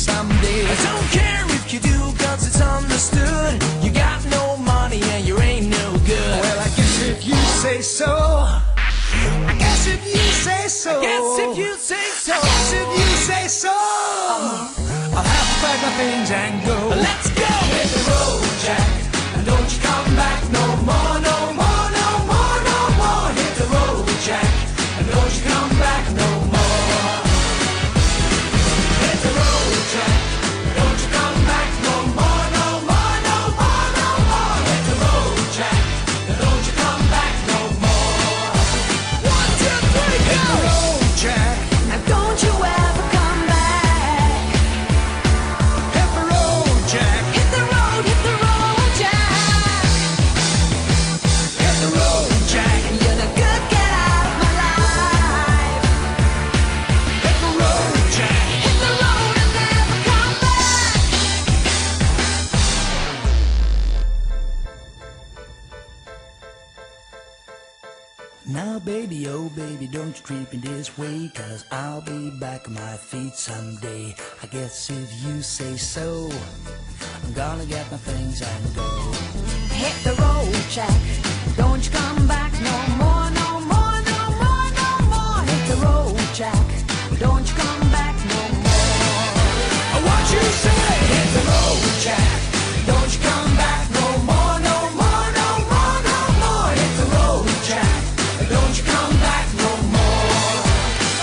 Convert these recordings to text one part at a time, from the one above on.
someday. I don't care if you do, cause it's understood. You got no money and you ain't no good. Well, I guess if you say so. I guess if you say so. I guess if you say so. I guess if you say so. I'll have to pack my things and go. Let's go! Hit the road, Jack, and don't you come back no more, no more, no more, no more. Hit the road, Jack, and don't you come back no more. Hit the road, Jack, and don't you come back no more, no more, no more, no more. Hit the road, Jack, and don't you come back no more. 1, 2, 3, go! Hit the road, Jack, and don't you ever come back. Hit the road, Jack. Hit the road, Jack. Hit the road, Jack. You're no good, get out of my life. Hit the road, Jack. Hit the road and never come back. Now baby, oh baby, don't you treat me this way, cause I'll be back on my feet someday. I guess if you say so, I'm gonna get my things and go. Hit the road, Jack, don't you come back no more, no more, no more, no more. Hit the road, Jack, don't you come back no more. What you say? Hit the road, Jack, don't you come back no more, no more, no more, no more. Hit the road, Jack, don't you come back no more.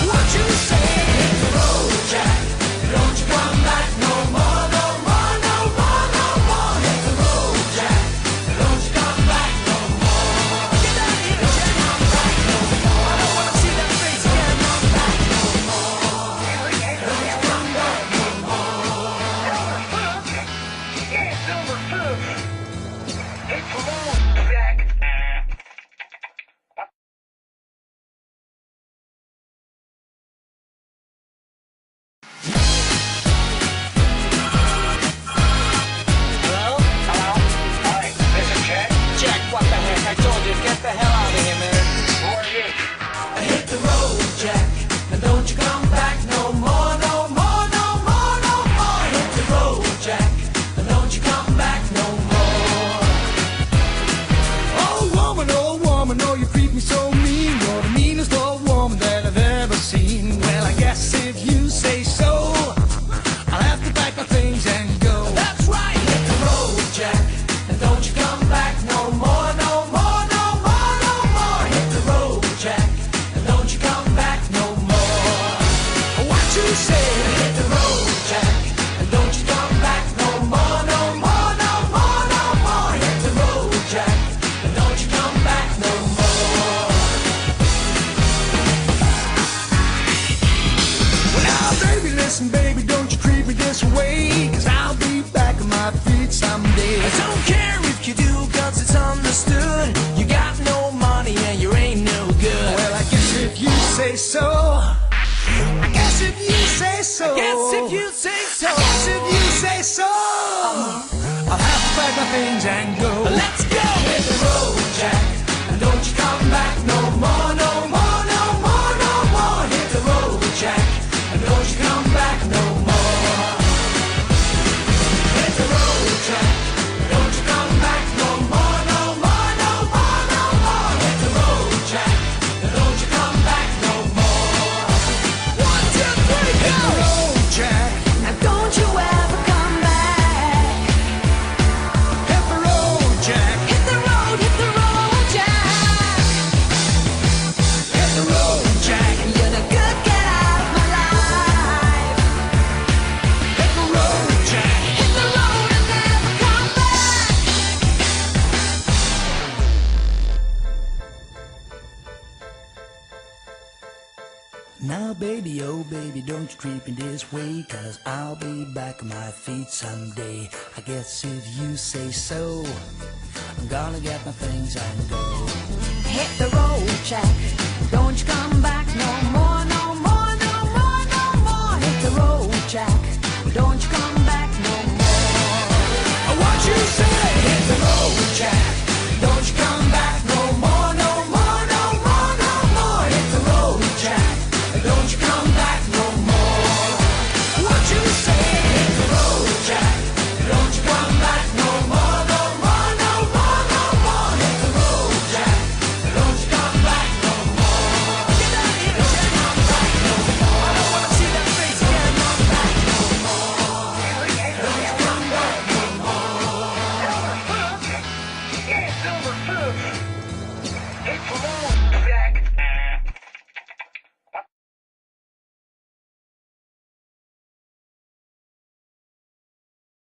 What you say? Hit the road, Jack, don't you come back no more, no more, no more, no more. Hit the road, Jack, don't you come back no more. Get out of here, don't you come back no more. I don't wanna see that face again. Come back no more. Don't you come back no more. It's number 2. It's long, Jack. Hello? Hello? Hi, this is Jack. Jack, what the heck? I told you, get the hell out of here, man. Who are you? Hit the road, Jack, and don't you come back no more, no more, no more, no more. Hit the road, Jack, and don't you come back no more. Oh woman, oh you treat me so mean. You're the meanest old woman that I've ever seen. Well, I guess if you say so, I'll have to pack my things and go. That's right. Hit the road, Jack, and don't you come back no more, no more, no more, no more. Hit the road, Jack, and don't you come back no more. What you say? Hit the road, Jack, and don't you come back no more, no more, no more, no more. Hit the road, Jack, and don't you come back no more. Well now baby, listen baby, don't you treat me this way, cause I'll be back on my feet someday. I don't care if you do, cause it's understood. You got no money and you ain't no good. Well, I guess if you say so. I guess if you say so. I guess if you say so. I guess if you say so. I'll have to pack my things and go. Let's go! Hit the road, Jack, and don't you come back no more, no more, no more, no more. Hit the road, Jack, and don't you come back no more. Hit the road, Jack, don't you come back no more, no more, no more, no more. Hit the road, Jack, and don't you come back no more. 1, 2, 3, go! Hit the road, Jack, and don't you ever come back. Hit the road, Jack. Hit the road, Jack. Hit the road, Jack. You're no good, get out of my life. Hit the road, Jack. Hit the road and never come back. Now baby, oh baby, don't you treat me this way, cause I'll be back on my feet someday. I guess if you say so, I'm gonna get my things and go.